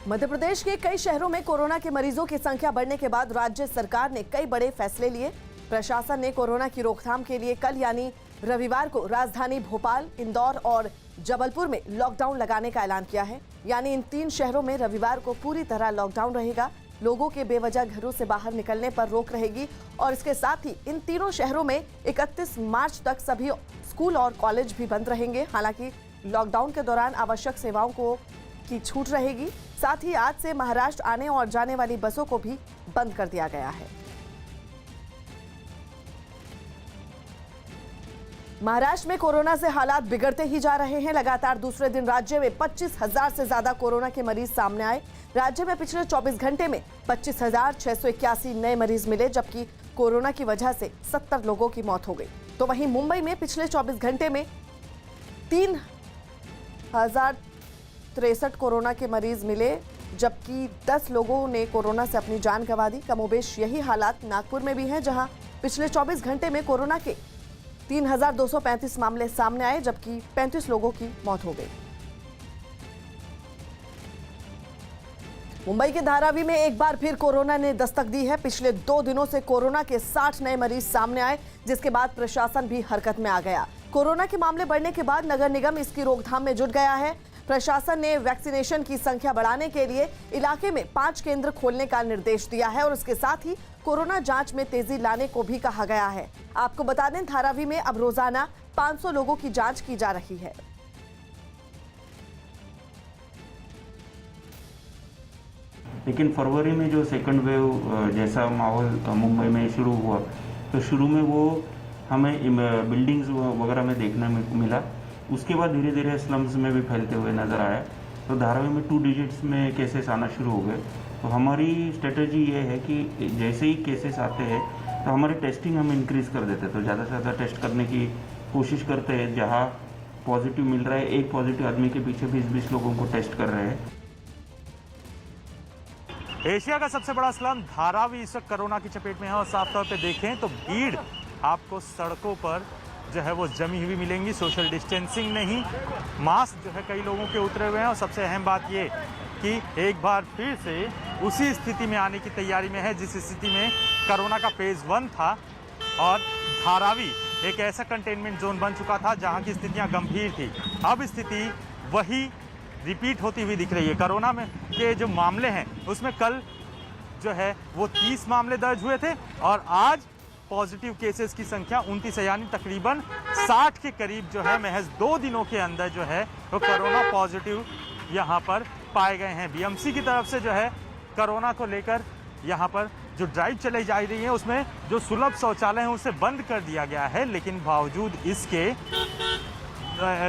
मध्य प्रदेश के कई शहरों में कोरोना के मरीजों की संख्या बढ़ने के बाद राज्य सरकार ने कई बड़े फैसले लिए। प्रशासन ने कोरोना की रोकथाम के लिए कल यानी रविवार को राजधानी भोपाल, इंदौर और जबलपुर में लॉकडाउन लगाने का ऐलान किया है। यानी इन 3 शहरों में रविवार को पूरी तरह लॉकडाउन रहेगा। लोगों के बेवजह घरों से बाहर निकलने पर रोक रहेगी और इसके साथ ही इन तीनों शहरों में 31 मार्च तक सभी स्कूल और कॉलेज भी बंद रहेंगे। हालांकि लॉकडाउन के दौरान आवश्यक सेवाओं की छूट रहेगी। साथ ही आज से महाराष्ट्र आने और जाने वाली बसों को भी बंद कर दिया गया है। महाराष्ट्र में कोरोना से हालात बिगड़ते ही जा रहे हैं। लगातार दूसरे दिन राज्य में 25,000 से ज्यादा कोरोना के मरीज सामने आए। राज्य में पिछले 24 घंटे में 25,681 नए मरीज मिले, जबकि कोरोना की वजह से 70 लोगों की मौत हो गई। तो वहीं मुंबई में पिछले 24 घंटे में 3,063 कोरोना के मरीज मिले, जबकि 10 लोगों ने कोरोना से अपनी जान गंवा दी। कमोबेश यही हालात नागपुर में भी हैं, जहां पिछले 24 घंटे में कोरोना के 3,235 मामले सामने आए, जबकि 35 लोगों की मौत हो गई। मुंबई के धारावी में एक बार फिर कोरोना ने दस्तक दी है। पिछले 2 दिनों से कोरोना के 60 नए मरीज सामने आए, जिसके बाद प्रशासन भी हरकत में आ गया। कोरोना के मामले बढ़ने के बाद नगर निगम इसकी रोकथाम में जुट गया है। प्रशासन ने वैक्सीनेशन की संख्या बढ़ाने के लिए इलाके में 5 केंद्र खोलने का निर्देश दिया है और उसके साथ ही कोरोना जांच में तेजी लाने को भी कहा गया है। आपको बता दें, धारावी में अब रोजाना 500 लोगों की जांच की जा रही है। लेकिन फरवरी में जो सेकंड वेव जैसा माहौल मुंबई में शुरू हुआ, तो शुरू में वो हमें बिल्डिंग्स वगैरह में देखने में मिला। उसके बाद धीरे धीरे स्लम्स में भी फैलते हुए नज़र आया। तो धारावी में 2 डिजिट्स में केसेस आना शुरू हो गए। तो हमारी स्ट्रेटजी ये है कि जैसे ही केसेस आते हैं तो हमारी टेस्टिंग हम इंक्रीज़ कर देते हैं। तो ज़्यादा से ज़्यादा टेस्ट करने की कोशिश करते हैं। जहाँ पॉजिटिव मिल रहा है, एक पॉजिटिव आदमी के पीछे 20-20 लोगों को टेस्ट कर रहे हैं। एशिया का सबसे बड़ा स्लम धारावी इस वक्त कोरोना की चपेट में है और साफ तौर पे देखें तो भीड़ आपको सड़कों पर जो है वो जमी हुई मिलेंगी। सोशल डिस्टेंसिंग नहीं, मास्क जो है कई लोगों के उतरे हुए हैं और सबसे अहम बात ये कि एक बार फिर से उसी स्थिति में आने की तैयारी में है जिस स्थिति में कोरोना का फेज़ 1 था। और धारावी एक ऐसा कंटेनमेंट जोन बन चुका था जहां की स्थितियां गंभीर थी। अब स्थिति वही रिपीट होती हुई दिख रही है। कोरोना में के जो मामले हैं उसमें कल जो है वो 30 मामले दर्ज हुए थे और आज पॉजिटिव केसेस की संख्या 29 है, यानी तकरीबन 60 के करीब जो है महज 2 दिनों के अंदर जो है वो कोरोना पॉजिटिव यहाँ पर पाए गए हैं। बीएमसी की तरफ से जो है कोरोना को लेकर यहाँ पर जो ड्राइव चलाई जा रही है उसमें जो सुलभ शौचालय हैं उसे बंद कर दिया गया है। लेकिन बावजूद इसके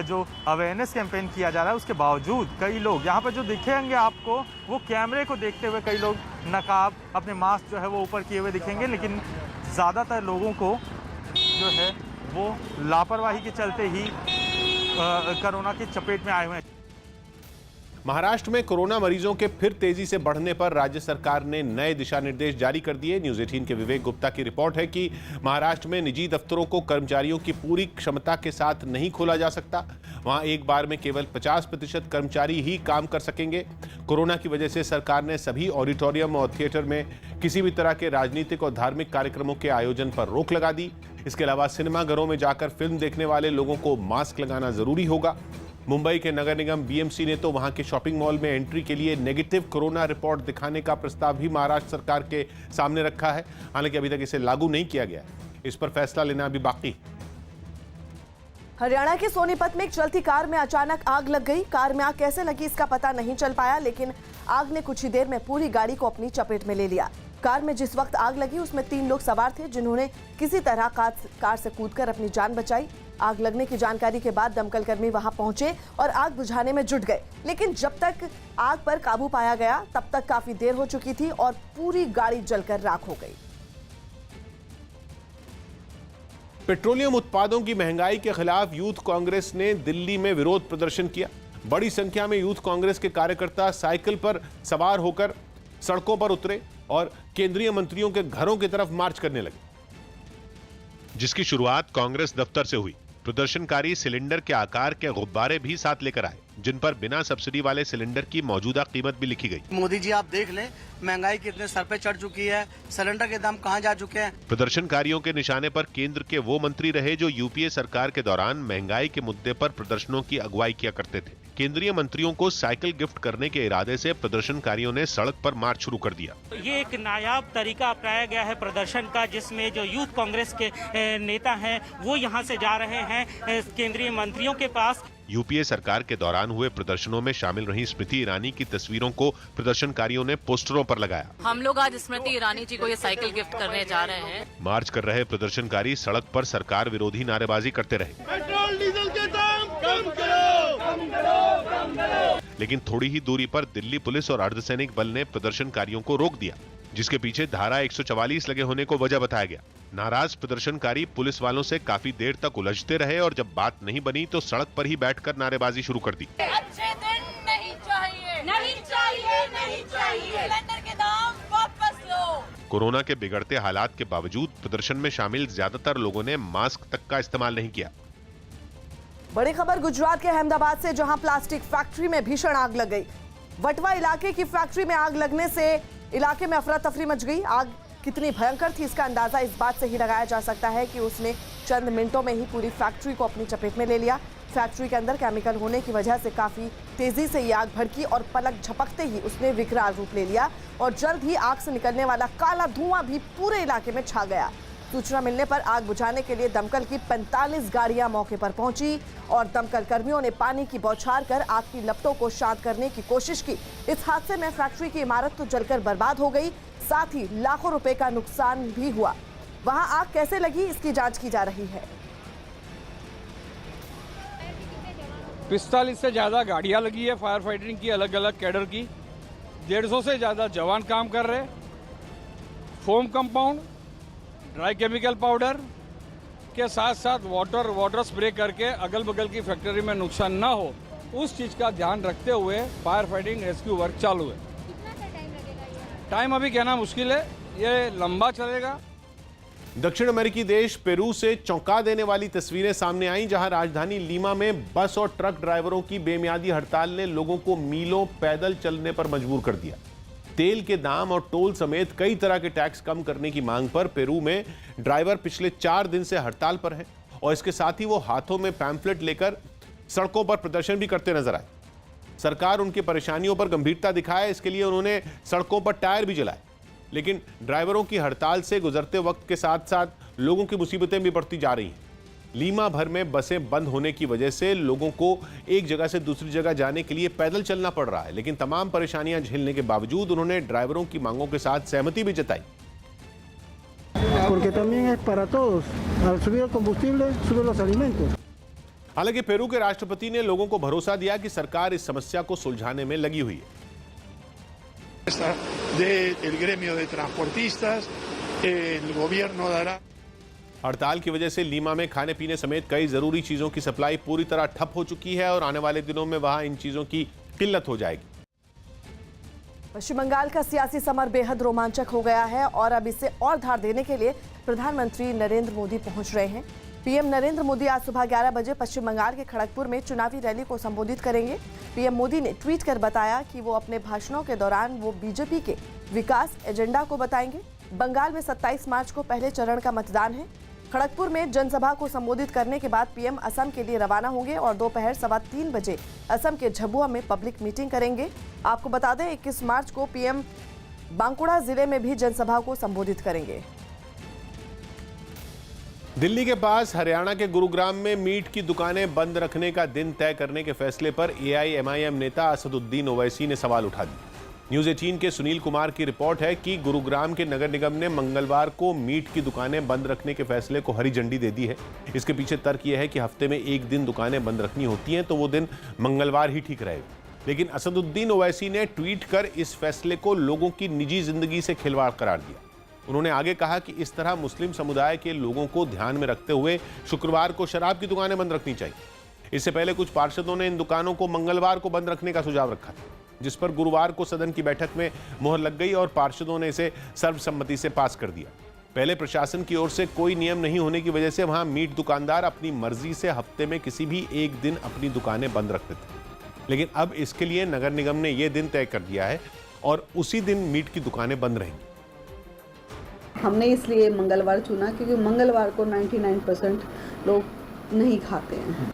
जो अवेयरनेस कैंपेन किया जा रहा है उसके बावजूद कई लोग यहाँ पर जो दिखेंगे आपको वो कैमरे को देखते हुए, कई लोग नकाब अपने मास्क जो है वो ऊपर किए हुए दिखेंगे। लेकिन ज़्यादातर लोगों को जो है वो लापरवाही के चलते ही कोरोना की चपेट में आए हुए हैं। महाराष्ट्र में कोरोना मरीजों के फिर तेजी से बढ़ने पर राज्य सरकार ने नए दिशा निर्देश जारी कर दिए। न्यूज़ 18 के विवेक गुप्ता की रिपोर्ट है कि महाराष्ट्र में निजी दफ्तरों को कर्मचारियों की पूरी क्षमता के साथ नहीं खोला जा सकता। वहां एक बार में केवल 50% कर्मचारी ही काम कर सकेंगे। कोरोना की वजह से सरकार ने सभी ऑडिटोरियम और थिएटर में किसी भी तरह के राजनीतिक और धार्मिक कार्यक्रमों के आयोजन पर रोक लगा दी। इसके अलावा सिनेमाघरों में जाकर फिल्म देखने वाले लोगों को मास्क लगाना जरूरी होगा। मुंबई के नगर निगम बीएमसी ने तो वहां के शॉपिंग मॉल में एंट्री के लिए नेगेटिव कोरोना रिपोर्ट दिखाने का प्रस्ताव भी महाराष्ट्र सरकार के सामने रखा है। हालांकि अभी तक इसे लागू नहीं किया गया। इस पर फैसला लेना अभी बाकी। हरियाणा के सोनीपत में एक चलती कार में अचानक आग लग गई। कार में आग कैसे लगी इसका पता नहीं चल पाया, लेकिन आग ने कुछ ही देर में पूरी गाड़ी को अपनी चपेट में ले लिया। कार में जिस वक्त आग लगी उसमें 3 लोग सवार थे, जिन्होंने किसी तरह कार से कूदकर अपनी जान बचाई। आग लगने की जानकारी के बाद दमकल कर्मी वहां पहुंचे और आग बुझाने में जुट गए, लेकिन जब तक आग पर काबू पाया गया तब तक काफी देर हो चुकी थी और पूरी गाड़ी जलकर राख हो गई। पेट्रोलियम उत्पादों की महंगाई के खिलाफ यूथ कांग्रेस ने दिल्ली में विरोध प्रदर्शन किया। बड़ी संख्या में यूथ कांग्रेस के कार्यकर्ता साइकिल पर सवार होकर सड़कों पर उतरे और केंद्रीय मंत्रियों के घरों की तरफ मार्च करने लगे, जिसकी शुरुआत कांग्रेस दफ्तर से हुई। प्रदर्शनकारी सिलेंडर के आकार के गुब्बारे भी साथ लेकर आए। जिन पर बिना सब्सिडी वाले सिलेंडर की मौजूदा कीमत भी लिखी गई। मोदी जी आप देख लें, महंगाई कितने सर पे चढ़ चुकी है, सिलेंडर के दाम कहां जा चुके हैं। प्रदर्शनकारियों के निशाने पर केंद्र के वो मंत्री रहे जो यूपीए सरकार के दौरान महंगाई के मुद्दे पर प्रदर्शनों की अगुवाई किया करते थे। केंद्रीय मंत्रियों को साइकिल गिफ्ट करने के इरादे से प्रदर्शनकारियों ने सड़क पर मार्च शुरू कर दिया। ये एक नायाब तरीका अपनाया गया है प्रदर्शन का, जिसमें जो यूथ कांग्रेस के नेता हैं वो यहाँ से जा रहे हैं केंद्रीय मंत्रियों के पास। यूपीए सरकार के दौरान हुए प्रदर्शनों में शामिल रही स्मृति ईरानी की तस्वीरों को प्रदर्शनकारियों ने पोस्टरों पर लगाया। हम लोग आज स्मृति ईरानी जी को ये साइकिल गिफ्ट करने जा रहे हैं। मार्च कर रहे प्रदर्शनकारी सड़क पर सरकार विरोधी नारेबाजी करते रहे। पेट्रोल डीजल के दाम कम करो, कम करो, कम करो। लेकिन थोड़ी ही दूरी पर दिल्ली पुलिस और अर्धसैनिक बल ने प्रदर्शनकारियों को रोक दिया, जिसके पीछे धारा 144 लगे होने को वजह बताया गया। नाराज प्रदर्शनकारी पुलिस वालों से काफी देर तक उलझते रहे और जब बात नहीं बनी तो सड़क पर ही बैठकर नारेबाजी शुरू कर दी। अच्छे दिन नहीं चाहिए, नहीं चाहिए, नहीं चाहिए, सिलेंडर के दाम वापस लो। कोरोना के बिगड़ते हालात के बावजूद प्रदर्शन में शामिल ज्यादातर लोगों ने मास्क तक का इस्तेमाल नहीं किया। बड़ी खबर गुजरात के अहमदाबाद से, जहां प्लास्टिक फैक्ट्री में भीषण आग लग गई। वटवा इलाके की फैक्ट्री में आग लगने से इलाके में अफरा तफरी मच गई। आग कितनी भयंकर थी इसका अंदाजा इस बात से ही लगाया जा सकता है कि उसने चंद मिनटों में ही पूरी फैक्ट्री को अपनी चपेट में ले लिया। फैक्ट्री के अंदर केमिकल होने की वजह से काफी तेजी से ये आग भड़की और पलक झपकते ही उसने विकराल रूप ले लिया और जल्द ही आग से निकलने वाला काला धुआं भी पूरे इलाके में छा गया। सूचना मिलने पर आग बुझाने के लिए दमकल की 45 गाड़ियां मौके पर पहुंची और दमकल कर्मियों ने पानी की बौछार कर आग की लपटों को शांत करने की कोशिश की। इस हादसे में फैक्ट्री की इमारत तो जलकर बर्बाद हो गई, साथ ही लाखों रुपए का नुकसान भी हुआ। वहां आग कैसे लगी इसकी जांच की जा रही है। 45 से ज्यादा गाड़ियां लगी है फायर फाइटिंग की, अलग अलग कैडर की। 150 से ज्यादा जवान काम कर रहे। Foam compound, dry chemical powder के साथ साथ वाटर स्प्रे करके अगल बगल की फैक्ट्री में नुकसान ना हो उस चीज का ध्यान रखते हुए फायर फाइटिंग रेस्क्यू वर्क चालू है। कितना सा टाइम लगेगा? टाइम अभी कहना मुश्किल है, ये लंबा चलेगा। दक्षिण अमेरिकी देश पेरू से चौंका देने वाली तस्वीरें सामने आई, जहां राजधानी लीमा में बस और ट्रक ड्राइवरों की बेमियादी हड़ताल ने लोगों को मीलों पैदल चलने पर मजबूर कर दिया। तेल के दाम और टोल समेत कई तरह के टैक्स कम करने की मांग पर पेरू में ड्राइवर पिछले 4 दिन से हड़ताल पर हैं और इसके साथ ही वो हाथों में पैम्फलेट लेकर सड़कों पर प्रदर्शन भी करते नजर आए। सरकार उनकी परेशानियों पर गंभीरता दिखाए, इसके लिए उन्होंने सड़कों पर टायर भी जलाए। लेकिन ड्राइवरों की हड़ताल से गुजरते वक्त के साथ साथ लोगों की मुसीबतें भी बढ़ती जा रही हैं। लीमा भर में बसें बंद होने की वजह से लोगों को एक जगह से दूसरी जगह जाने के लिए पैदल चलना पड़ रहा है, लेकिन तमाम परेशानियां झेलने के बावजूद उन्होंने ड्राइवरों की मांगों के साथ सहमति भी जताई। Porque también es para todos. Al subir el combustible, suben los alimentos. हालांकि पेरू के राष्ट्रपति ने लोगों को भरोसा दिया कि सरकार इस समस्या को सुलझाने में लगी हुई है। del gremio de transportistas, el gobierno dará। हड़ताल की वजह से लीमा में खाने पीने समेत कई जरूरी चीजों की सप्लाई पूरी तरह ठप हो चुकी है और आने वाले दिनों में वहां इन चीजों की किल्लत हो जाएगी। पश्चिम बंगाल का सियासी समर बेहद रोमांचक हो गया है और अब इसे और धार देने के लिए प्रधानमंत्री नरेंद्र मोदी पहुंच रहे हैं। पीएम नरेंद्र मोदी आज सुबह 11 बजे पश्चिम बंगाल के खड़गपुर में चुनावी रैली को संबोधित करेंगे। पीएम मोदी ने ट्वीट कर बताया कि वो अपने भाषणों के दौरान वो बीजेपी के विकास एजेंडा को बताएंगे। बंगाल में 27 मार्च को पहले चरण का मतदान है। खड़गपुर में जनसभा को संबोधित करने के बाद पीएम असम के लिए रवाना होंगे और दोपहर 3:15 बजे असम के झबुआ में पब्लिक मीटिंग करेंगे। आपको बता दें 21 मार्च को पीएम बांकुड़ा जिले में भी जनसभा को संबोधित करेंगे। दिल्ली के पास हरियाणा के गुरुग्राम में मीट की दुकानें बंद रखने का दिन तय करने के फैसले पर एआईएमआईएम नेता असदुद्दीन ओवैसी ने सवाल उठा दिए। न्यूज़ 18 के सुनील कुमार की रिपोर्ट है कि गुरुग्राम के नगर निगम ने मंगलवार को मीट की दुकानें बंद रखने के फैसले को हरी झंडी दे दी है। इसके पीछे तर्क यह है कि हफ्ते में एक दिन दुकानें बंद रखनी होती हैं तो वो दिन मंगलवार ही ठीक रहेगा। लेकिन असदुद्दीन ओवैसी ने ट्वीट कर इस फैसले को लोगों की निजी जिंदगी से खिलवाड़ करार दिया। उन्होंने आगे कहा कि इस तरह मुस्लिम समुदाय के लोगों को ध्यान में रखते हुए शुक्रवार को शराब की दुकानें बंद रखनी चाहिए। इससे पहले कुछ पार्षदों ने इन दुकानों को मंगलवार को बंद रखने का सुझाव रखा था, जिस पर गुरुवार को सदन की बैठक में मोहर लग गई और पार्षदों ने इसे सर्वसम्मति से पास कर दिया। पहले प्रशासन की ओर से कोई नियम नहीं होने की वजह से वहां मीट दुकानदार अपनी मर्जी से हफ्ते में किसी भी एक दिन अपनी दुकानें बंद रखते थे। लेकिन अब इसके लिए नगर निगम ने यह दिन तय कर दिया है और उसी दिन मीट की दुकानें बंद रहेंगी। हमने इसलिए मंगलवार चुना क्योंकि मंगलवार को 99% लोग नहीं खाते हैं।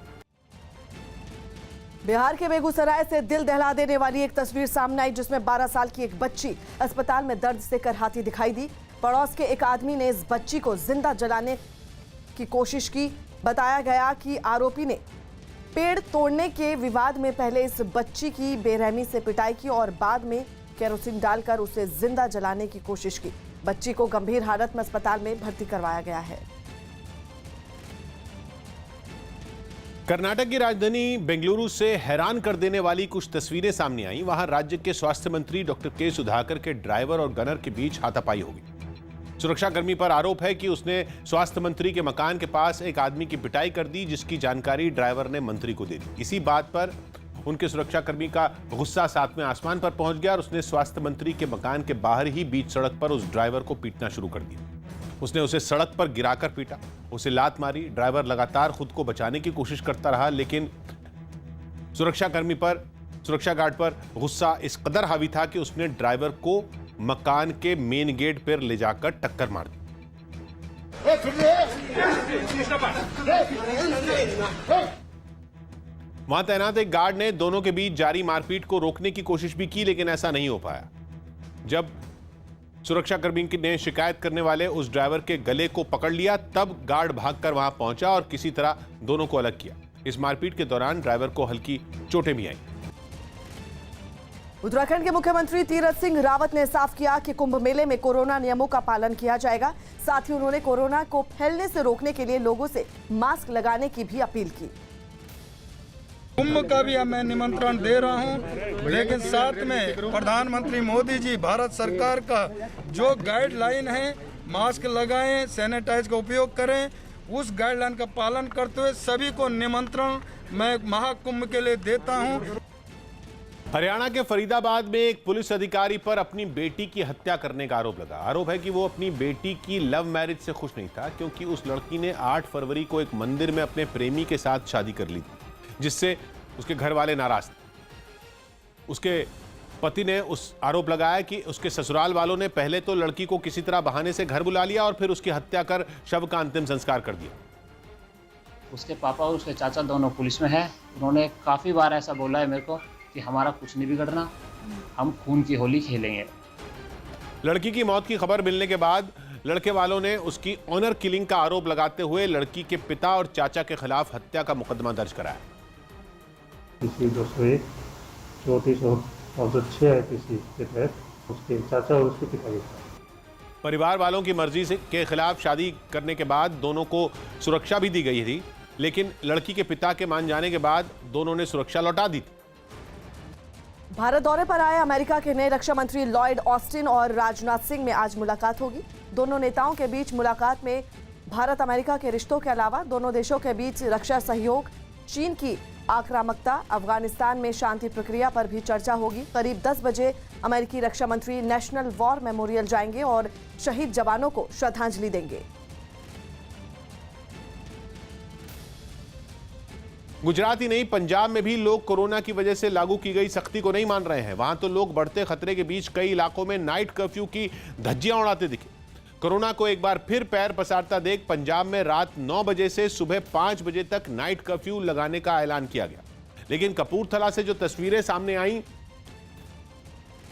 बिहार के बेगूसराय से दिल दहला देने वाली एक तस्वीर सामने आई, जिसमें 12 साल की एक बच्ची अस्पताल में दर्द से करहाती दिखाई दी। पड़ोस के एक आदमी ने इस बच्ची को जिंदा जलाने की कोशिश की। बताया गया कि आरोपी ने पेड़ तोड़ने के विवाद में पहले इस बच्ची की बेरहमी से पिटाई की और बाद में केरोसिन डालकर उसे जिंदा जलाने की कोशिश की। बच्ची को गंभीर हालत में अस्पताल में भर्ती करवाया गया है। कर्नाटक की राजधानी बेंगलुरु से हैरान कर देने वाली कुछ तस्वीरें सामने आई। वहां राज्य के स्वास्थ्य मंत्री डॉक्टर के सुधाकर के ड्राइवर और गनर के बीच हाथापाई हो गई। सुरक्षाकर्मी पर आरोप है कि उसने स्वास्थ्य मंत्री के मकान के पास एक आदमी की पिटाई कर दी, जिसकी जानकारी ड्राइवर ने मंत्री को दे दी। इसी बात पर उनके सुरक्षाकर्मी का गुस्सा सातवें आसमान पर पहुंच गया और उसने स्वास्थ्य मंत्री के मकान के बाहर ही बीच सड़क पर उस ड्राइवर को पीटना शुरू कर दिया। उसने उसे सड़क पर गिराकर पीटा, उसे लात मारी। ड्राइवर लगातार खुद को बचाने की कोशिश करता रहा, लेकिन सुरक्षा गार्ड पर गुस्सा इस कदर हावी था कि उसने ड्राइवर को मकान के मेन गेट पर ले जाकर टक्कर मार दी। वहां तैनात एक गार्ड ने दोनों के बीच जारी मारपीट को रोकने की कोशिश भी की, लेकिन ऐसा नहीं हो पाया। जब सुरक्षाकर्मी ने शिकायत करने वाले उस ड्राइवर के गले को पकड़ लिया, तब गार्ड भागकर वहां पहुंचा और किसी तरह दोनों को अलग किया। इस मारपीट के दौरान ड्राइवर को हल्की चोटें भी आईं। उत्तराखंड के मुख्यमंत्री तीरथ सिंह रावत ने साफ किया कि कुंभ मेले में कोरोना नियमों का पालन किया जाएगा। साथ ही उन्होंने कोरोना को फैलने से रोकने के लिए लोगों से मास्क लगाने की भी अपील की। कुंभ का भी मैं निमंत्रण दे रहा हूं, लेकिन साथ में प्रधानमंत्री मोदी जी भारत सरकार का जो गाइडलाइन है, मास्क लगाएं, सैनिटाइज का उपयोग करें, उस गाइडलाइन का पालन करते हुए सभी को निमंत्रण मैं महाकुंभ के लिए देता हूं। हरियाणा के फरीदाबाद में एक पुलिस अधिकारी पर अपनी बेटी की हत्या करने का आरोप लगा। आरोप है कि वो अपनी बेटी की लव मैरिज से खुश नहीं था, क्योंकि उस लड़की ने 8 फरवरी को एक मंदिर में अपने प्रेमी के साथ शादी कर ली थी, जिससे उसके घर वाले नाराज थे। उसके पति ने उस आरोप लगाया कि उसके ससुराल वालों ने पहले तो लड़की को किसी तरह बहाने से घर बुला लिया और फिर उसकी हत्या कर शव का अंतिम संस्कार कर दिया। उसके पापा और उसके चाचा दोनों पुलिस में हैं। उन्होंने काफ़ी बार ऐसा बोला है मेरे को कि हमारा कुछ नहीं बिगड़ना, हम खून की होली खेलेंगे। लड़की की मौत की खबर मिलने के बाद लड़के वालों ने उसकी ऑनर किलिंग का आरोप लगाते हुए लड़की के पिता और चाचा के खिलाफ हत्या का मुकदमा दर्ज कराया। किसी 201 34 IPC के तहत उसके चाचा और उसके पिता के साथ परिवार वालों की मर्जी से के खिलाफ शादी करने के बाद दोनों को सुरक्षा भी दी गई थी, लेकिन लड़की के पिता के मान जाने के बाद दोनों ने सुरक्षा लौटा दी थी। भारत दौरे पर आए अमेरिका के नए रक्षा मंत्री लॉयड ऑस्टिन और राजनाथ सिंह में आज मुलाकात होगी। दोनों नेताओं के बीच मुलाकात में भारत अमेरिका के रिश्तों के अलावा दोनों देशों के बीच रक्षा सहयोग, चीन की आक्रामकता, अफगानिस्तान में शांति प्रक्रिया पर भी चर्चा होगी। करीब 10 बजे अमेरिकी रक्षा मंत्री नेशनल वॉर मेमोरियल जाएंगे और शहीद जवानों को श्रद्धांजलि देंगे। गुजरात ही नहीं, पंजाब में भी लोग कोरोना की वजह से लागू की गई सख्ती को नहीं मान रहे हैं। वहां तो लोग बढ़ते खतरे के बीच कई इलाकों में नाइट कर्फ्यू की धज्जियां उड़ाते दिखे। कोरोना को एक बार फिर पैर पसारता देख पंजाब में रात 9 बजे से सुबह 5 बजे तक नाइट कर्फ्यू लगाने का ऐलान किया गया। लेकिन कपूरथला से जो तस्वीरें सामने आई,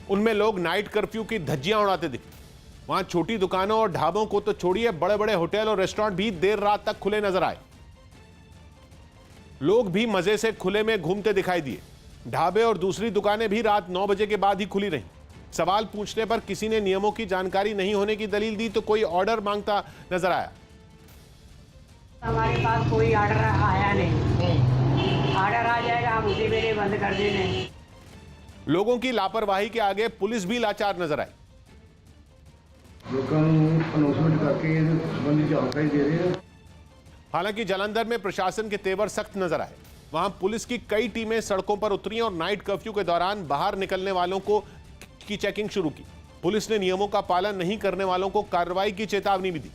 उनमें लोग नाइट कर्फ्यू की धज्जियां उड़ाते दिखे। वहां छोटी दुकानों और ढाबों को तो छोड़िए, बड़े बड़े होटल और रेस्टोरेंट भी देर रात तक खुले नजर आए। लोग भी मजे से खुले में घूमते दिखाई दिए। ढाबे और दूसरी दुकानें भी रात 9 बजे के बाद ही खुली रहीं। सवाल पूछने पर किसी ने नियमों की जानकारी नहीं होने की दलील दी तो कोई ऑर्डर मांगता नजर आया। हमारे पास कोई ऑर्डर आया नहीं। ऑर्डर आ जाएगा हम उसी में बंद कर देंगे। लोगों की लापरवाही के आगे पुलिस भी लाचार नजर आई। हालांकि जालंधर में प्रशासन के तेवर सख्त नजर आए। वहां पुलिस की कई टीमें सड़कों पर उतरी और नाइट कर्फ्यू के दौरान बाहर निकलने वालों की चेकिंग शुरू की। पुलिस ने नियमों का पालन नहीं करने वालों को कार्रवाई की चेतावनी भी दी।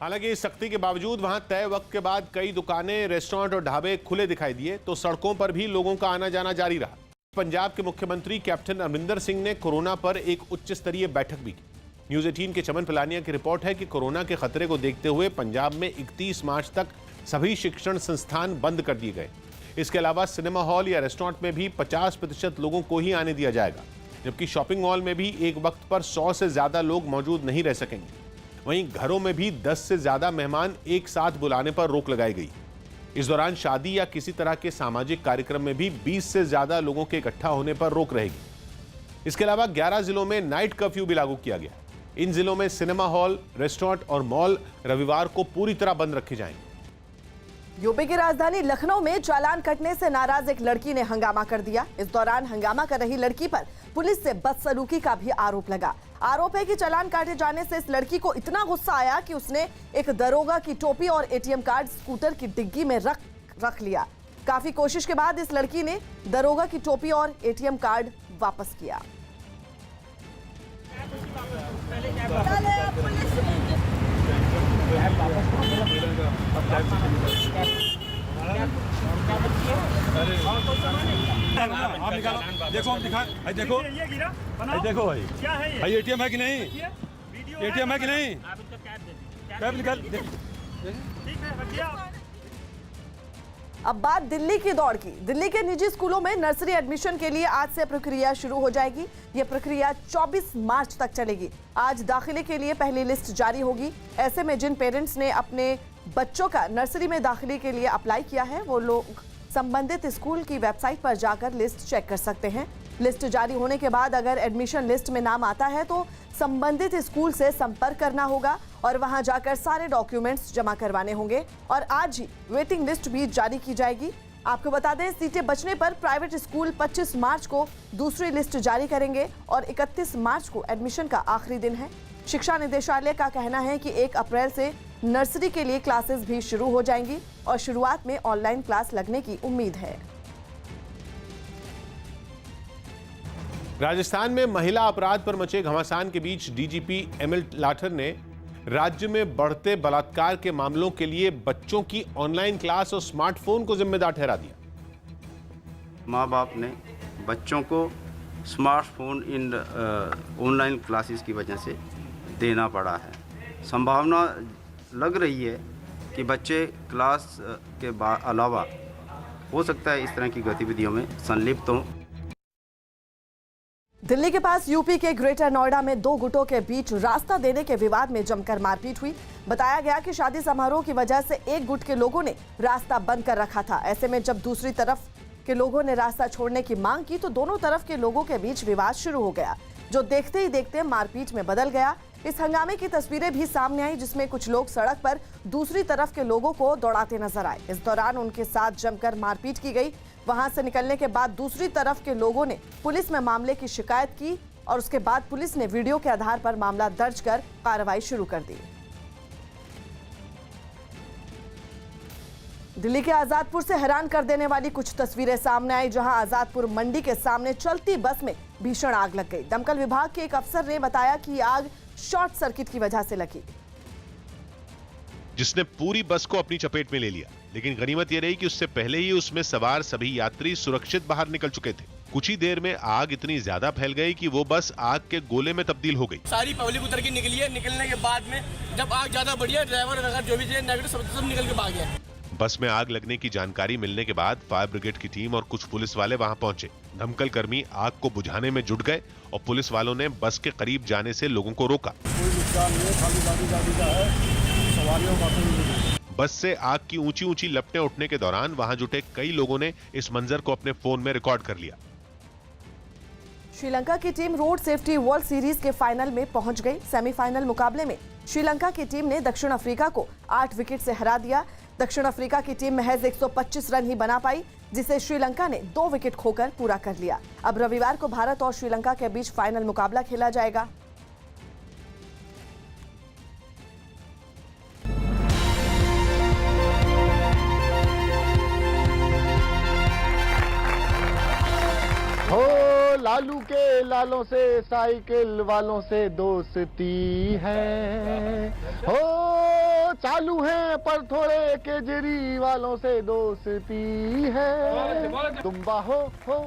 हालांकि इस सख्ती के बावजूद वहां तय वक्त के बाद कई दुकानें, रेस्टोरेंट और ढाबे खुले दिखाई दिए तो सड़कों पर भी लोगों का आना जाना जारी रहा। पंजाब के मुख्यमंत्री कैप्टन अमरिंदर सिंह ने कोरोना पर एक उच्च स्तरीय बैठक भी की। न्यूज़ 18 के चमन पलानिया की रिपोर्ट है कि कोरोना के खतरे को देखते हुए पंजाब में 31 मार्च तक सभी शिक्षण संस्थान बंद कर दिए गए। इसके अलावा सिनेमा हॉल या रेस्टोरेंट में भी 50% लोगों को ही आने दिया जाएगा, जबकि शॉपिंग मॉल में भी एक वक्त पर 100 से ज्यादा लोग मौजूद नहीं रह सकेंगे। वहीं घरों में भी 10 से ज्यादा मेहमान एक साथ बुलाने पर रोक लगाई गई। इस दौरान शादी या किसी तरह के सामाजिक कार्यक्रम में भी 20 से ज्यादा लोगों के इकट्ठा होने पर रोक रहेगी। इसके अलावा 11 जिलों में नाइट कर्फ्यू भी लागू किया गया। इन जिलों में सिनेमा हॉल, रेस्टोरेंट और मॉल रविवार को पूरी तरह बंद रखे जाएंगे। यूपी की राजधानी लखनऊ में चालान कटने से नाराज एक लड़की ने हंगामा कर दिया। इस दौरान हंगामा कर रही लड़की पर पुलिस से बदसलूकी का भी आरोप लगा। आरोप है कि चालान काटे जाने से इस लड़की को इतना गुस्सा आया कि उसने एक दरोगा की टोपी और एटीएम कार्ड स्कूटर की डिग्गी में रख लिया। काफी कोशिश के बाद इस लड़की ने दरोगा की टोपी और एटीएम कार्ड वापस किया। देखो हम दिखा, देखो देखो भाई, क्या है ये? भाई एटीएम है कि नहीं? एटीएम है कि नहीं? कैब निकाल। अब बात दिल्ली की दौड़ की। दिल्ली के निजी स्कूलों में नर्सरी एडमिशन के लिए आज से प्रक्रिया शुरू हो जाएगी। यह प्रक्रिया 24 मार्च तक चलेगी। आज दाखिले के लिए पहली लिस्ट जारी होगी। ऐसे में जिन पेरेंट्स ने अपने बच्चों का नर्सरी में दाखिले के लिए अप्लाई किया है वो लोग संबंधित स्कूल की वेबसाइट पर जाकर लिस्ट चेक कर सकते हैं। लिस्ट जारी होने के बाद अगर एडमिशन लिस्ट में नाम आता है तो संबंधित स्कूल से संपर्क करना होगा और वहां जाकर सारे डॉक्यूमेंट्स जमा करवाने होंगे और आज ही वेटिंग लिस्ट भी जारी की जाएगी। आपको बता दें, सीटें बचने पर प्राइवेट स्कूल 25 मार्च को दूसरी लिस्ट जारी करेंगे और 31 मार्च को एडमिशन का आखिरी दिन है। शिक्षा निदेशालय का कहना है कि 1 अप्रैल से नर्सरी के लिए क्लासेस भी शुरू हो जाएंगी और शुरुआत में ऑनलाइन क्लास लगने की उम्मीद है। राजस्थान में महिला अपराध पर मचे घमासान के बीच डीजीपी एमएल लाठर ने राज्य में बढ़ते बलात्कार के मामलों के लिए बच्चों की ऑनलाइन क्लास और स्मार्टफोन को जिम्मेदार ठहरा दिया। माँ बाप ने बच्चों को स्मार्टफोन इन ऑनलाइन क्लासेस की वजह से देना पड़ा है। संभावना लग रही है कि बच्चे क्लास के अलावा हो सकता है इस तरह की गतिविधियों में संलिप्त हों। दिल्ली के पास यूपी के ग्रेटर नोएडा में 2 गुटों के बीच रास्ता देने के विवाद में जमकर मारपीट हुई। बताया गया कि शादी समारोह की वजह से एक गुट के लोगों ने रास्ता बंद कर रखा था। ऐसे में जब दूसरी तरफ के लोगों ने रास्ता छोड़ने की मांग की तो दोनों तरफ के लोगों के बीच विवाद शुरू हो गया, जो देखते ही देखते मारपीट में बदल गया। इस हंगामे की तस्वीरें भी सामने आई जिसमें कुछ लोग सड़क पर दूसरी तरफ के लोगों को दौड़ाते नजर आए। इस दौरान उनके साथ जमकर मारपीट की गई। वहां से निकलने के बाद दूसरी तरफ के लोगों ने पुलिस में मामले की शिकायत की और उसके बाद पुलिस ने वीडियो के आधार पर मामला दर्ज कर कार्रवाई शुरू कर दी। दिल्ली के आजादपुर से हैरान कर देने वाली कुछ तस्वीरें सामने आई, जहां आजादपुर मंडी के सामने चलती बस में भीषण आग लग गई। दमकल विभाग के एक अफसर ने बताया कि आग शॉर्ट सर्किट की वजह से लगी, जिसने पूरी बस को अपनी चपेट में ले लिया। लेकिन गनीमत यह रही कि उससे पहले ही उसमें सवार सभी यात्री सुरक्षित बाहर निकल चुके थे। कुछ ही देर में आग इतनी ज्यादा फैल गई कि वो बस आग के गोले में तब्दील हो गई। सारी पब्लिक उतर के निकली है। निकलने के बाद में जब आग ज्यादा बढ़ी है, ड्राइवर वगैरह जो भी थे नेगेटिव सब निकल के भाग गया। बस में आग लगने की जानकारी मिलने के बाद फायर ब्रिगेड की टीम और कुछ पुलिस वाले वहां पहुंचे। दमकल कर्मी आग को बुझाने में जुट गए और पुलिस वालों ने बस के करीब जाने से लोगों को रोका। कोई नुकसान नहीं है, खाली गाड़ी का है, सवारियों का। बस से आग की ऊंची ऊंची लपटें उठने के दौरान वहां जुटे कई लोगों ने इस मंजर को अपने फोन में रिकॉर्ड कर लिया। श्रीलंका की team road safety world series के फाइनल में पहुंच गई। सेमीफाइनल मुकाबले में श्रीलंका की टीम ने दक्षिण अफ्रीका को 8 विकेट से हरा दिया। दक्षिण अफ्रीका की टीम महज 125 रन ही बना पाई, जिसे श्रीलंका ने 2 विकेट खोकर पूरा कर लिया। अब रविवार को भारत और श्रीलंका के बीच फाइनल मुकाबला खेला जाएगा। हो लालू के लालों से साइकिल वालों से दोस्ती है। हो चालू हैं पर थोड़े केजरीवालों से दोस्ती है। तुम बाहो हो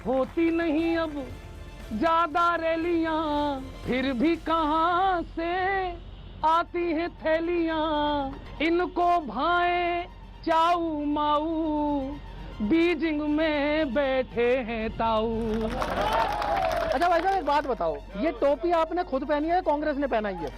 होती नहीं अब ज्यादा रैलियां, फिर भी कहां से आती हैं थैलियां। इनको भाए चाऊ माऊ, बीजिंग में बैठे हैं ताऊ। अच्छा भाई साहब एक बात बताओ, ये टोपी आपने खुद पहनी है, कांग्रेस ने पहनाई है?